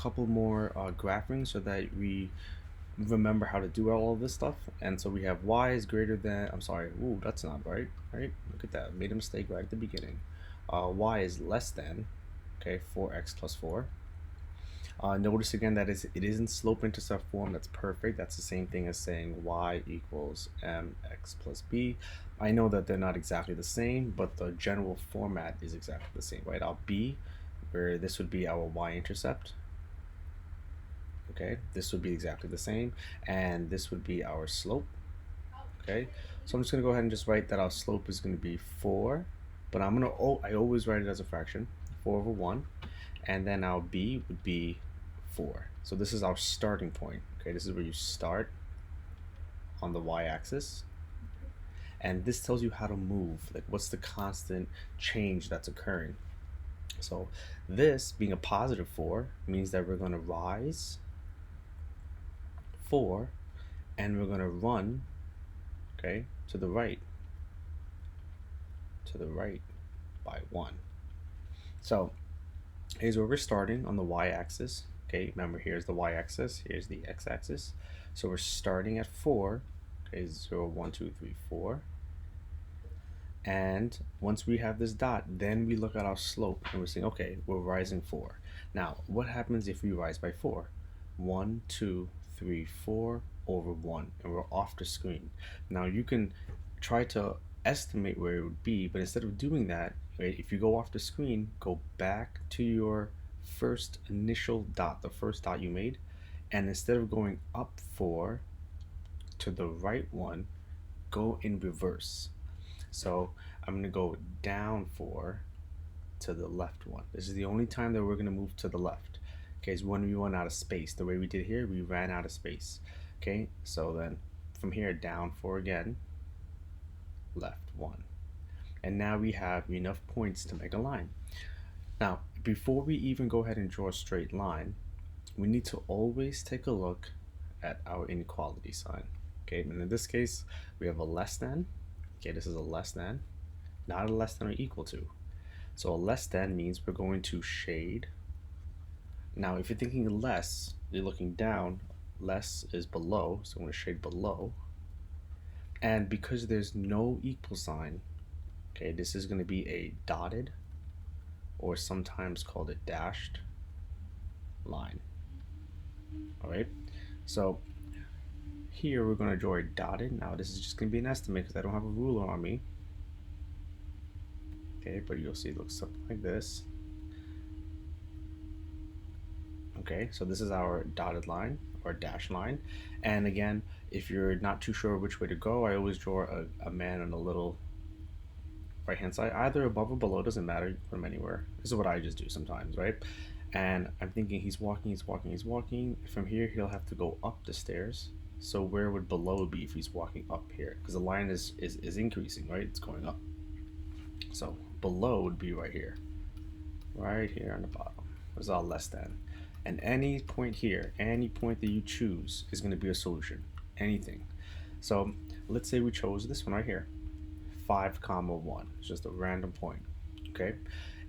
couple more graphing so that we remember how to do all of this stuff. And so we have y is greater than, I'm sorry, ooh, that's not right, right? Look at that, made a mistake right at the beginning. Y is less than, okay, 4x plus 4. Notice again that it is in slope-intercept form. That's perfect. That's the same thing as saying y equals mx plus b. I know that they're not exactly the same, but the general format is exactly the same, right? Our b, where this would be our y-intercept, okay? This would be exactly the same, and this would be our slope, okay? So I'm just going to go ahead and just write that our slope is going to be 4, but I always write it as a fraction, 4 over 1, and then our b would be 4. So this is our starting point. Okay, this is where you start on the y-axis, and this tells you how to move, like what's the constant change that's occurring. So this being a positive 4 means that we're going to rise 4 and we're going to run, okay, to the right by 1. So here's where we're starting on the y-axis. Okay, remember, here's the y-axis, here's the x-axis. So we're starting at 4. Okay, 0, 1, 2, 3, 4. And once we have this dot, then we look at our slope and we're saying, okay, we're rising 4. Now, what happens if we rise by 4? 1, 2, 3, 4 over 1, and we're off the screen. Now, you can try to estimate where it would be, but instead of doing that, right, if you go off the screen, go back to your first initial dot, the first dot you made, and instead of going up 4 to the right one, go in reverse. So I'm going to go down 4 to the left one. This is the only time that we're going to move to the left. Okay, is when we run out of space. The way we did here, we ran out of space. Okay, so then from here, down 4 again, left 1. And now we have enough points to make a line. Now, before we even go ahead and draw a straight line, we need to always take a look at our inequality sign. Okay, and in this case, we have a less than. Okay, this is a less than, not a less than or equal to. So a less than means we're going to shade. Now, if you're thinking less, you're looking down, less is below, so I'm going to shade below. And because there's no equal sign, okay, this is going to be a dotted, or sometimes called a dashed line. All right, so here we're going to draw a dotted. Now this is just going to be an estimate because I don't have a ruler on me. Okay, but you'll see it looks something like this. Okay, so this is our dotted line or dash line. And again, if you're not too sure which way to go, I always draw a man on a little right hand side, either above or below, doesn't matter, you can put him anywhere. This is what I just do sometimes, right? And I'm thinking he's walking, he's walking, he's walking. From here, he'll have to go up the stairs. So where would below be if he's walking up here? Because the line is increasing, right? It's going up. So below would be right here on the bottom. It's all less than. And any point here, any point that you choose is going to be a solution, anything. So let's say we chose this one right here, 5 comma 1. It's just a random point. Okay,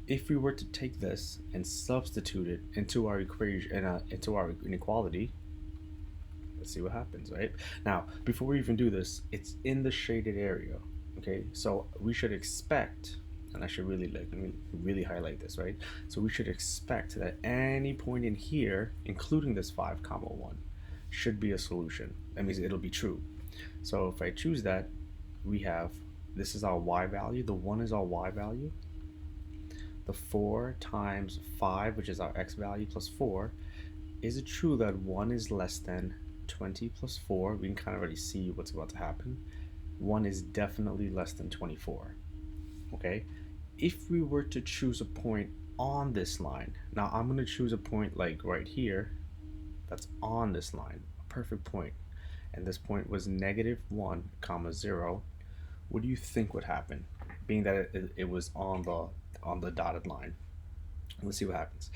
if we were to take this and substitute it into our equation, into our inequality, let's see what happens. Right now, before we even do this, it's in the shaded area. Okay, so we should expect, and I should really highlight this, right? So we should expect that any point in here, including this 5 comma 1, should be a solution. That means it'll be true. So if I choose that, we have, this is our y value, the 1 is our y value, the 4 times 5, which is our x value, plus 4. Is it true that 1 is less than 20 plus 4? We can kind of already see what's about to happen. 1 is definitely less than 24. Okay, if we were to choose a point on this line, now I'm going to choose a point like right here that's on this line, a perfect point, and this point was negative 1 comma 0. What do you think would happen, being that it was on the dotted line? Let's see what happens.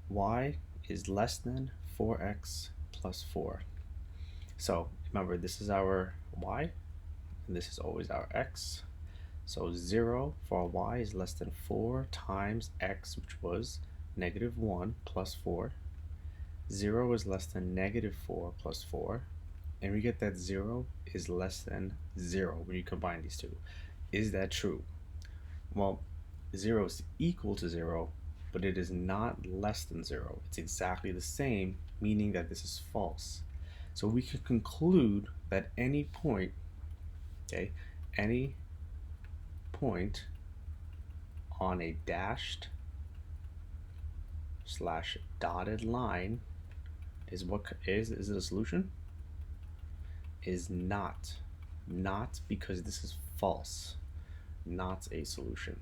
Y is less than 4x plus 4. So remember, this is our y, and this is always our x. So 0 for our y is less than 4 times x, which was negative 1 plus 4. 0 is less than negative 4 plus 4, and we get that 0 is less than 0 when you combine these two. Is that true? Well, 0 is equal to 0, but it is not less than 0. It's exactly the same, meaning that this is false. So we can conclude that any point, okay, any point on a dashed slash dotted line is it a solution? Is not because this is false, not a solution.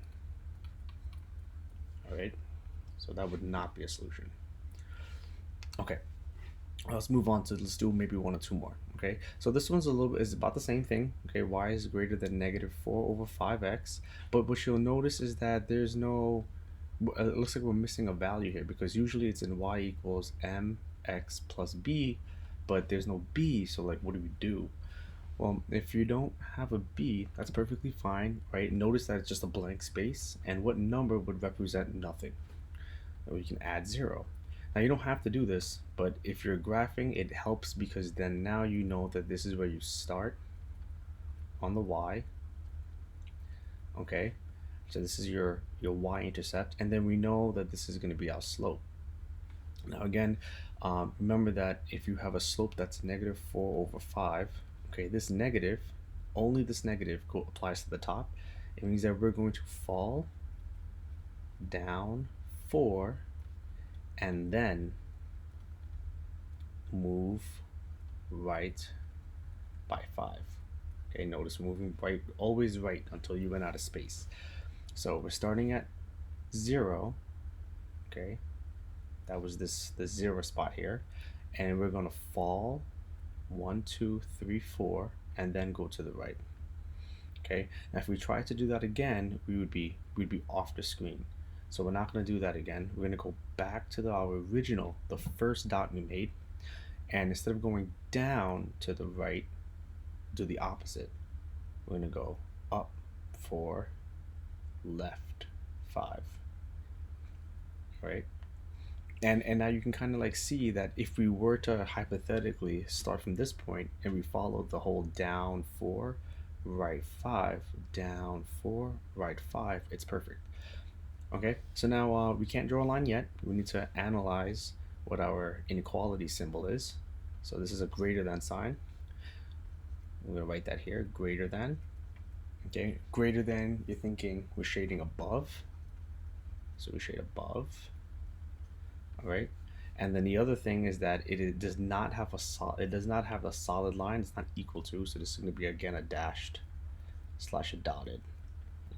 All right, so that would not be a solution. Okay, let's move on to, let's do maybe one or two more. Okay, so this one's a little bit, is about the same thing. Okay, y is greater than negative 4 over 5x, but what you'll notice is that there's no, it looks like we're missing a value here, because usually it's in y equals mx plus b, but there's no b, so like what do we do? Well, if you don't have a b, that's perfectly fine, right? Notice that it's just a blank space, and what number would represent nothing? We can add 0. Now you don't have to do this, but if you're graphing, it helps, because then now you know that this is where you start on the y. Okay, so this is your y-intercept, and then we know that this is going to be our slope. Now again, remember that if you have a slope that's negative 4 over 5, okay, this negative, only this negative applies to the top. It means that we're going to fall down 4 and then move right by 5. Okay, notice moving right, always right until you run out of space. So we're starting at 0, okay, that was the 0 spot here, and we're going to fall 1, 2, 3, 4, and then go to the right. Okay, now if we try to do that again, we'd be off the screen. So we're not going to do that again. We're going to go back to our original, the first dot we made, and instead of going down to the right, do the opposite. We're going to go up 4, left 5, right? And now you can kind of like see that if we were to hypothetically start from this point and we followed the whole down 4, right 5, down 4, right 5, it's perfect. Okay, so now we can't draw a line yet. We need to analyze what our inequality symbol is. So this is a greater than sign. We're going to write that here, greater than. Okay, greater than, you're thinking we're shading above. So we shade above. All right, and then the other thing is that it does not have a solid line. It's not equal to, so this is going to be again a dashed slash a dotted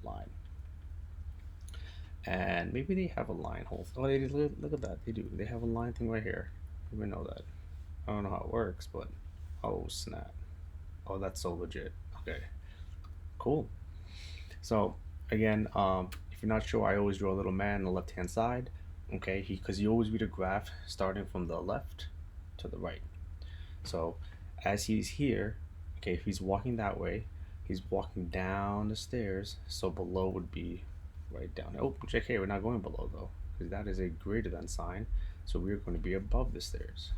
line. And maybe they have a line hole. Oh, they look at that. They do. They have a line thing right here. You may know that. I don't know how it works, but oh snap. Oh, that's so legit. Okay, cool. So again, if you're not sure, I always draw a little man on the left hand side. Okay, because you always read a graph starting from the left to the right. So as he's here, okay, if he's walking that way, he's walking down the stairs, so below would be right down. Oh, JK, we're not going below though, because that is a greater than sign, so we're going to be above the stairs.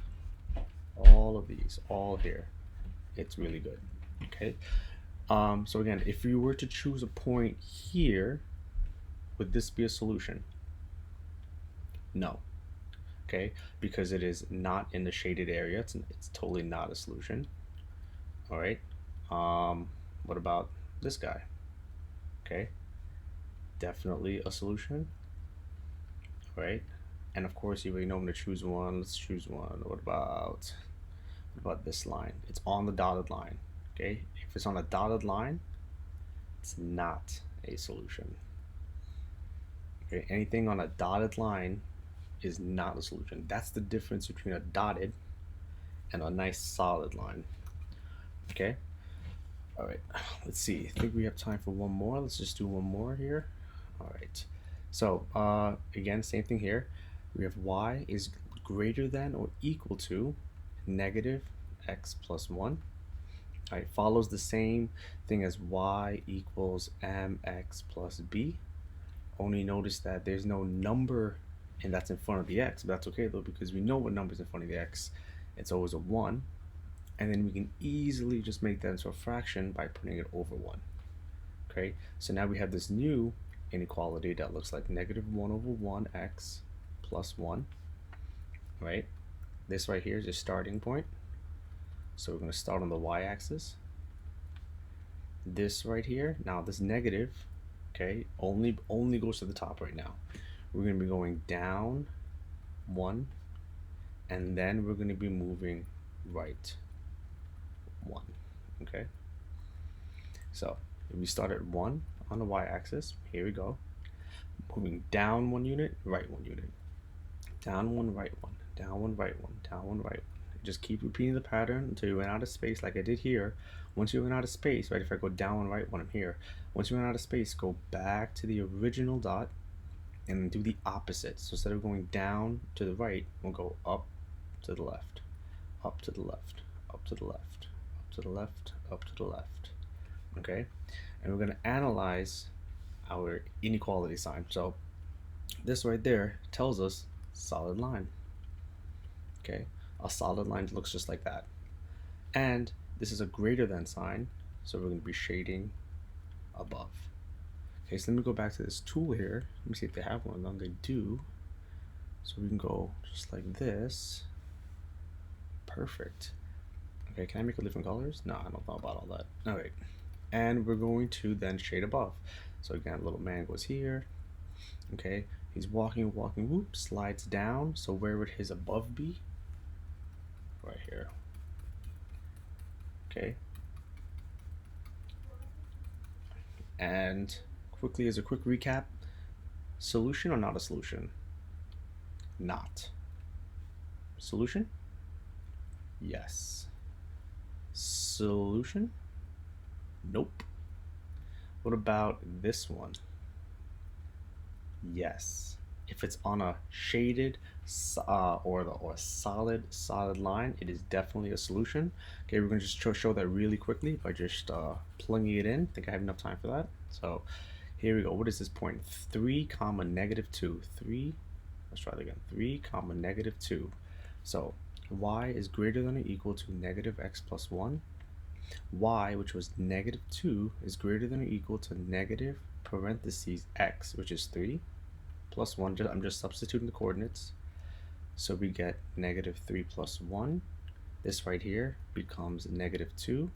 All of these, all here. It's really good. Okay, so again, if you were to choose a point here, would this be a solution? No. Okay, because it is not in the shaded area. It's totally not a solution. All right. What about this guy? Okay, definitely a solution. All right, and of course you already know I'm gonna choose one. Let's choose one. What about this line? It's on the dotted line. Okay, if it's on a dotted line, it's not a solution. Okay, anything on a dotted line is not a solution. That's the difference between a dotted and a nice solid line. Okay, all right, let's see. I think we have time for one more. Let's just do one more here. All right, so again, same thing here. We have y is greater than or equal to negative x plus 1. All right, follows the same thing as y equals mx plus b. Only notice that there's no number and that's in front of the x, but that's okay though because we know what number's in front of the x. It's always a 1, and then we can easily just make that into a fraction by putting it over 1. Okay, so now we have this new inequality that looks like negative 1 over 1x plus 1, right? This right here is your starting point. So we're going to start on the y-axis. This right here, now this negative, okay, only goes to the top right now. We're going to be going down 1, and then we're going to be moving right 1, okay? So if we start at 1 on the y-axis, here we go. Moving down 1 unit, right 1 unit. Down 1, right 1, down 1, right 1, down 1, right 1. Just keep repeating the pattern until you run out of space like I did here. Once you run out of space, right, if I go down 1, right 1, I'm here. Once you run out of space, go back to the original dot and do the opposite. So instead of going down to the right, we'll go up to the left, up to the left, up to the left, up to the left, up to the left. Okay? And we're going to analyze our inequality sign. So this right there tells us solid line. Okay? A solid line looks just like that. And this is a greater than sign, so we're going to be shading above. Okay, so let me go back to this tool here. Let me see if they have one of them. They do. So we can go just like this. Perfect. Okay, can I make it different colors? No, I don't know about all that. All right. And we're going to then shade above. So again, little man goes here. Okay, he's walking, whoop, slides down. So where would his above be? Right here. Okay. And quickly, as a quick recap, solution or not a solution? Not. Solution? Yes. Solution? Nope. What about this one? Yes. If it's on a shaded or solid line, it is definitely a solution. Okay, we're going to just show that really quickly by just plugging it in. I think I have enough time for that. So here we go. What is this point? 3 comma negative 2. 3, let's try that again. 3 comma negative 2. So y is greater than or equal to negative x plus 1. Y, which was negative 2, is greater than or equal to negative parentheses x, which is 3, plus 1. I'm just substituting the coordinates. So we get negative 3 plus 1. This right here becomes negative 2.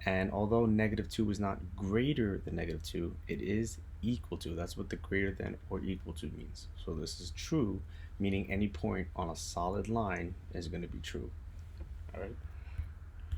And although negative 2 is not greater than negative 2, it is equal to. That's what the greater than or equal to means. So this is true, meaning any point on a solid line is going to be true. All right.